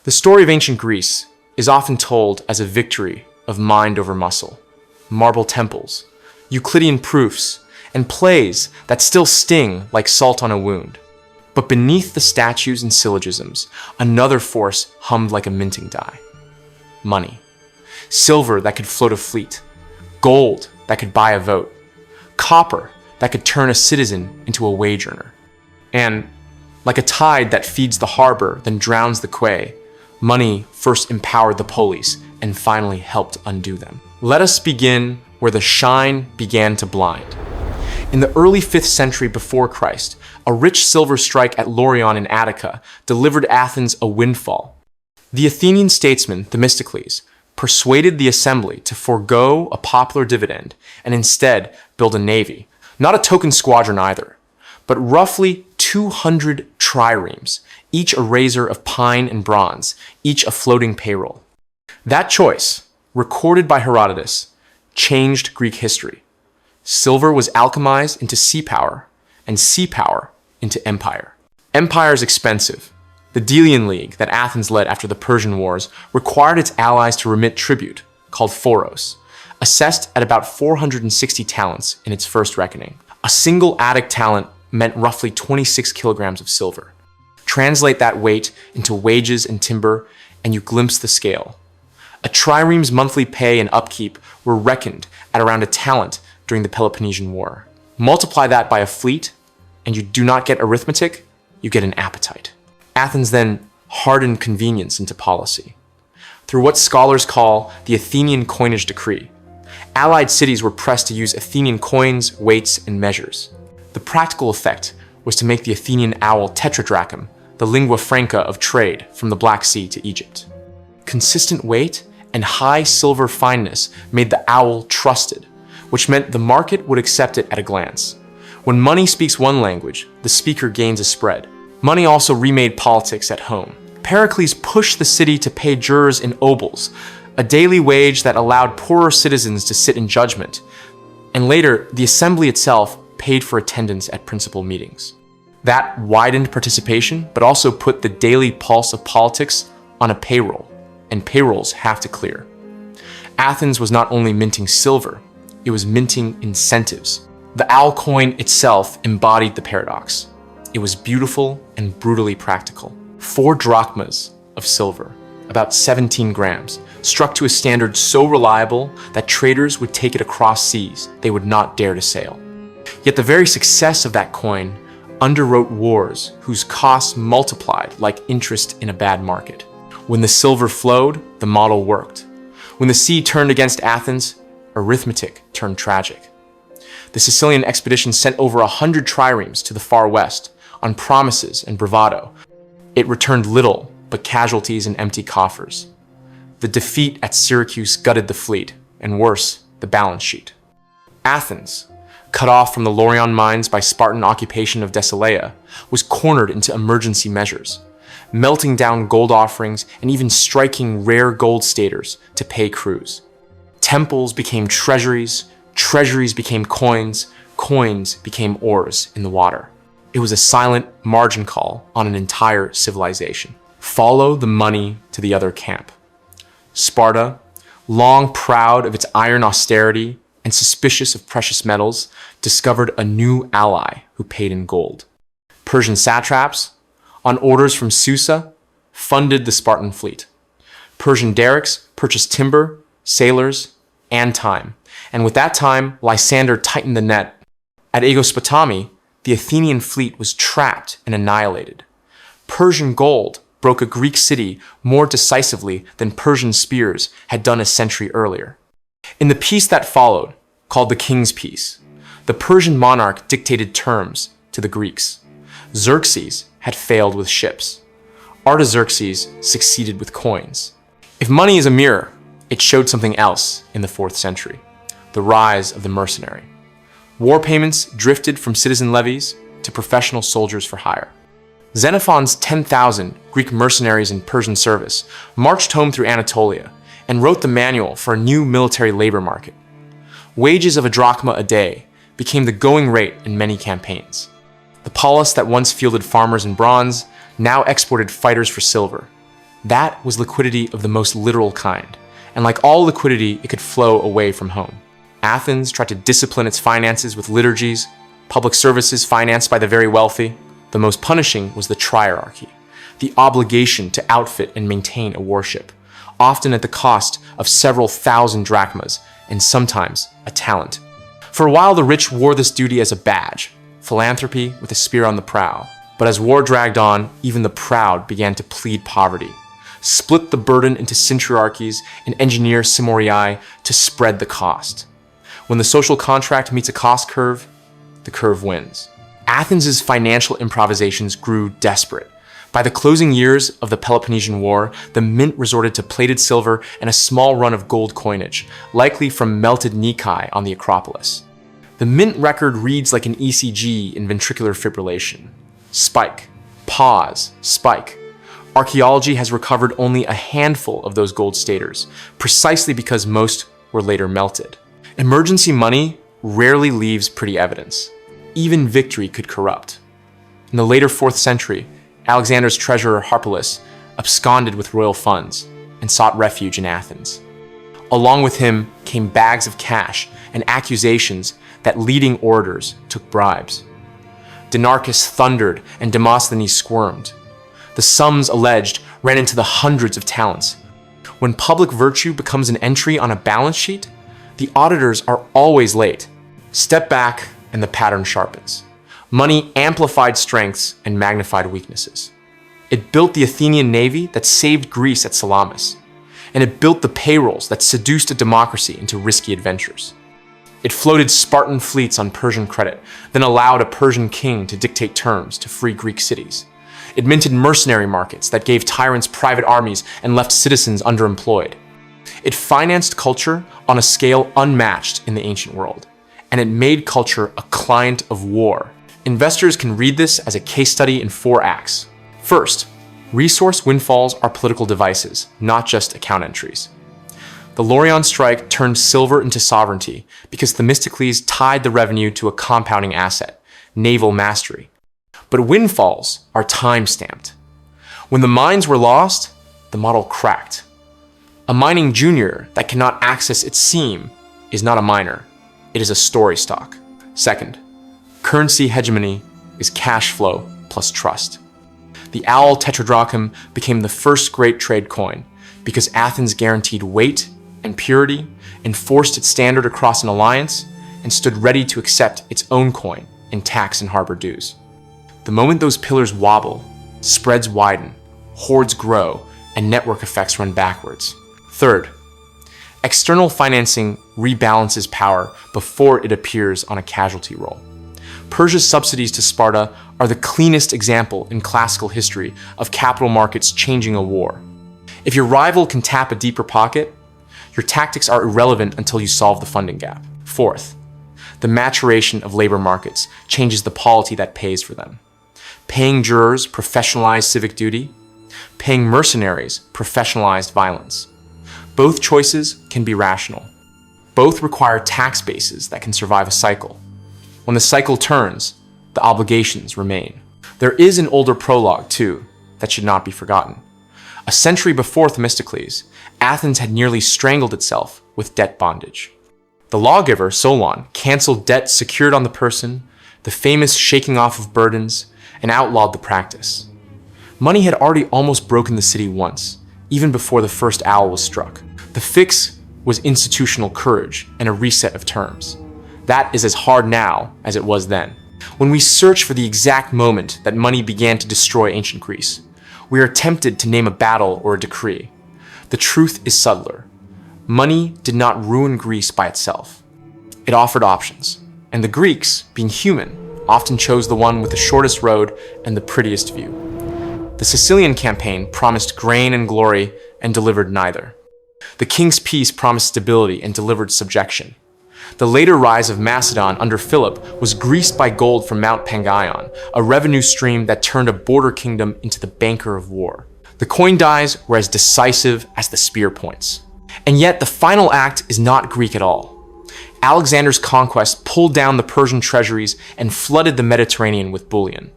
The story of ancient Greece is often told as a victory of mind over muscle, marble temples, Euclidean proofs, and plays that still sting like salt on a wound. But beneath the statues and syllogisms, another force hummed like a minting die. Money. Silver that could float a fleet. Gold that could buy a vote. Copper that could turn a citizen into a wage earner. And, like a tide that feeds the harbor then drowns the quay, money first empowered the poleis and finally helped undo them. Let us begin where the shine began to blind. In the early 5th century before Christ, a rich silver strike at Laurion in Attica delivered Athens a windfall. The Athenian statesman Themistocles persuaded the assembly to forego a popular dividend and instead build a navy, not a token squadron either, but roughly 200 triremes, each a razor of pine and bronze, each a floating payroll. That choice, recorded by Herodotus, changed Greek history. Silver was alchemized into sea power, and sea power into empire. Empire is expensive. The Delian League that Athens led after the Persian Wars required its allies to remit tribute, called phoros, assessed at about 460 talents in its first reckoning. A single Attic talent meant roughly 26 kilograms of silver. Translate that weight into wages and timber, and you glimpse the scale. A trireme's monthly pay and upkeep were reckoned at around a talent during the Peloponnesian War. Multiply that by a fleet, and you do not get arithmetic, you get an appetite. Athens then hardened convenience into policy. Through what scholars call the Athenian coinage decree, allied cities were pressed to use Athenian coins, weights, and measures. The practical effect was to make the Athenian owl tetradrachm the lingua franca of trade from the Black Sea to Egypt. Consistent weight and high silver fineness made the owl trusted, which meant the market would accept it at a glance. When money speaks one language, the speaker gains a spread. Money also remade politics at home. Pericles pushed the city to pay jurors in obols, a daily wage that allowed poorer citizens to sit in judgment. And later, the assembly itself paid for attendance at principal meetings. That widened participation, but also put the daily pulse of politics on a payroll, and payrolls have to clear. Athens was not only minting silver, it was minting incentives. The owl coin itself embodied the paradox. It was beautiful and brutally practical. 4 drachmas of silver, about 17 grams, struck to a standard so reliable that traders would take it across seas they would not dare to sail. Yet the very success of that coin underwrote wars whose costs multiplied like interest in a bad market. When the silver flowed, the model worked. When the sea turned against Athens, arithmetic turned tragic. The Sicilian expedition sent over 100 triremes to the far west on promises and bravado. It returned little but casualties and empty coffers. The defeat at Syracuse gutted the fleet, and worse, the balance sheet. Athens, cut off from the Laurion mines by Spartan occupation of Deceleia, was cornered into emergency measures, melting down gold offerings and even striking rare gold staters to pay crews. Temples became treasuries, treasuries became coins, coins became oars in the water. It was a silent margin call on an entire civilization. Follow the money to the other camp. Sparta, long proud of its iron austerity and suspicious of precious metals, discovered a new ally who paid in gold. Persian satraps, on orders from Susa, funded the Spartan fleet. Persian derricks purchased timber, sailors, and time. And with that time, Lysander tightened the net. At Aegospotami, the Athenian fleet was trapped and annihilated. Persian gold broke a Greek city more decisively than Persian spears had done a century earlier. In the peace that followed, called the King's Peace, the Persian monarch dictated terms to the Greeks. Xerxes had failed with ships. Artaxerxes succeeded with coins. If money is a mirror, it showed something else in the 4th century, the rise of the mercenary. War payments drifted from citizen levies to professional soldiers for hire. Xenophon's 10,000 Greek mercenaries in Persian service marched home through Anatolia and wrote the manual for a new military labor market. Wages of a drachma a day became the going rate in many campaigns. The poleis that once fielded farmers in bronze now exported fighters for silver. That was liquidity of the most literal kind, and like all liquidity, it could flow away from home. Athens tried to discipline its finances with liturgies, public services financed by the very wealthy. The most punishing was the triarchy, the obligation to outfit and maintain a warship, often at the cost of several thousand drachmas and sometimes a talent. For a while, the rich wore this duty as a badge, philanthropy with a spear on the prow. But as war dragged on, even the proud began to plead poverty, split the burden into centriarchies, and engineer simoriae to spread the cost. When the social contract meets a cost curve, the curve wins. Athens' financial improvisations grew desperate. By the closing years of the Peloponnesian War, the mint resorted to plated silver and a small run of gold coinage, likely from melted Nikai on the Acropolis. The mint record reads like an ECG in ventricular fibrillation. Spike, pause, spike. Archaeology has recovered only a handful of those gold staters, precisely because most were later melted. Emergency money rarely leaves pretty evidence. Even victory could corrupt. In the later 4th century, Alexander's treasurer Harpalus absconded with royal funds and sought refuge in Athens. Along with him came bags of cash and accusations that leading orators took bribes. Dinarchus thundered and Demosthenes squirmed. The sums alleged ran into the hundreds of talents. When public virtue becomes an entry on a balance sheet, the auditors are always late. Step back and the pattern sharpens. Money amplified strengths and magnified weaknesses. It built the Athenian navy that saved Greece at Salamis, and it built the payrolls that seduced a democracy into risky adventures. It floated Spartan fleets on Persian credit, then allowed a Persian king to dictate terms to free Greek cities. It minted mercenary markets that gave tyrants private armies and left citizens underemployed. It financed culture on a scale unmatched in the ancient world, and it made culture a client of war. Investors can read this as a case study in 4 acts. First, resource windfalls are political devices, not just account entries. The Laurion strike turned silver into sovereignty because Themistocles tied the revenue to a compounding asset, naval mastery. But windfalls are time-stamped. When the mines were lost, the model cracked. A mining junior that cannot access its seam is not a miner, it is a story stock. Second, currency hegemony is cash flow plus trust. The owl tetradrachm became the first great trade coin because Athens guaranteed weight and purity, enforced its standard across an alliance, and stood ready to accept its own coin in tax and harbor dues. The moment those pillars wobble, spreads widen, hordes grow, and network effects run backwards. Third, external financing rebalances power before it appears on a casualty roll. Persia's subsidies to Sparta are the cleanest example in classical history of capital markets changing a war. If your rival can tap a deeper pocket, your tactics are irrelevant until you solve the funding gap. Fourth, the maturation of labor markets changes the polity that pays for them. Paying jurors professionalized civic duty. Paying mercenaries professionalized violence. Both choices can be rational. Both require tax bases that can survive a cycle. When the cycle turns, the obligations remain. There is an older prologue, too, that should not be forgotten. A century before Themistocles, Athens had nearly strangled itself with debt bondage. The lawgiver, Solon, canceled debt secured on the person, the famous shaking off of burdens, and outlawed the practice. Money had already almost broken the city once, even before the first owl was struck. The fix was institutional courage and a reset of terms. That is as hard now as it was then. When we search for the exact moment that money began to destroy ancient Greece, we are tempted to name a battle or a decree. The truth is subtler. Money did not ruin Greece by itself. It offered options, and the Greeks, being human, often chose the one with the shortest road and the prettiest view. The Sicilian campaign promised grain and glory and delivered neither. The king's peace promised stability and delivered subjection. The later rise of Macedon under Philip was greased by gold from Mount Pangaion, a revenue stream that turned a border kingdom into the banker of war. The coin dies were as decisive as the spear points. And yet the final act is not Greek at all. Alexander's conquest pulled down the Persian treasuries and flooded the Mediterranean with bullion.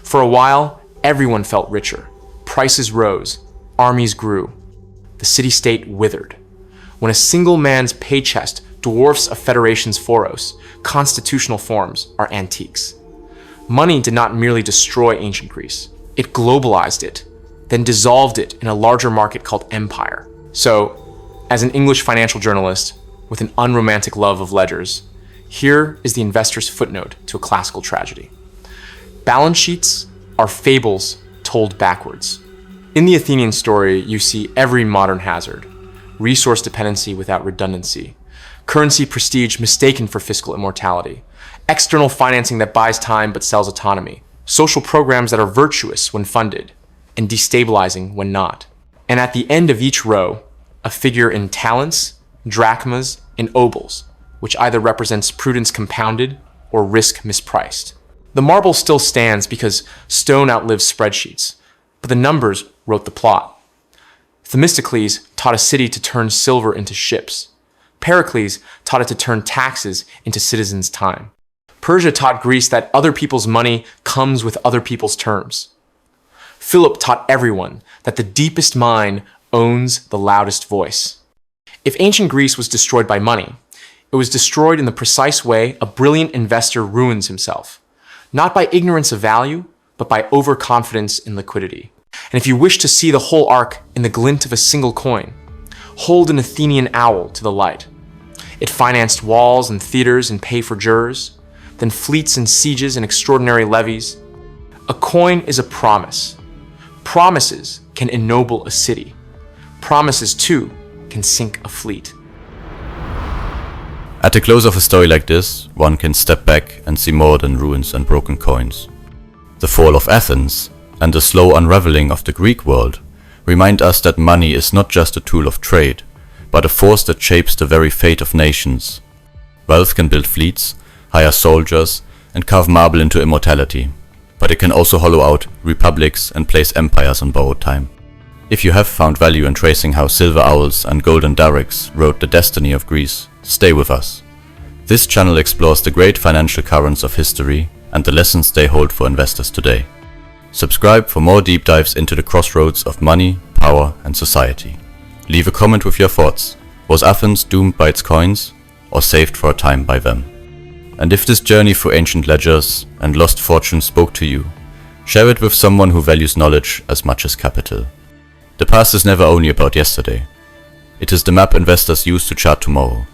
For a while, everyone felt richer. Prices rose. armies grew. The city-state withered. When a single man's pay chest dwarfs a federation's phoros, constitutional forms are antiques. Money did not merely destroy ancient Greece. It globalized it, then dissolved it in a larger market called empire. So, as an English financial journalist with an unromantic love of ledgers, here is the investor's footnote to a classical tragedy. Balance sheets are fables told backwards. In the Athenian story, you see every modern hazard: resource dependency without redundancy, currency prestige mistaken for fiscal immortality, external financing that buys time but sells autonomy, social programs that are virtuous when funded and destabilizing when not. And at the end of each row, a figure in talents, drachmas, and obols, which either represents prudence compounded or risk mispriced. The marble still stands because stone outlives spreadsheets, but the numbers wrote the plot. Themistocles taught a city to turn silver into ships. Pericles taught it to turn taxes into citizens' time. Persia taught Greece that other people's money comes with other people's terms. Philip taught everyone that the deepest mine owns the loudest voice. If ancient Greece was destroyed by money, it was destroyed in the precise way a brilliant investor ruins himself, not by ignorance of value, but by overconfidence in liquidity. And if you wish to see the whole arc in the glint of a single coin, hold an Athenian owl to the light. It financed walls and theaters and pay for jurors, then fleets and sieges and extraordinary levies. A coin is a promise. Promises can ennoble a city. Promises, too, can sink a fleet. At the close of a story like this, one can step back and see more than ruins and broken coins. The fall of Athens and the slow unraveling of the Greek world remind us that money is not just a tool of trade, but a force that shapes the very fate of nations. Wealth can build fleets, hire soldiers, and carve marble into immortality, but it can also hollow out republics and place empires on borrowed time. If you have found value in tracing how silver owls and golden darics wrote the destiny of Greece, stay with us. This channel explores the great financial currents of history and the lessons they hold for investors today. Subscribe for more deep dives into the crossroads of money, power, and society. Leave a comment with your thoughts. Was Athens doomed by its coins, or saved for a time by them? And if this journey through ancient ledgers and lost fortune spoke to you, share it with someone who values knowledge as much as capital. The past is never only about yesterday. It is the map investors use to chart tomorrow.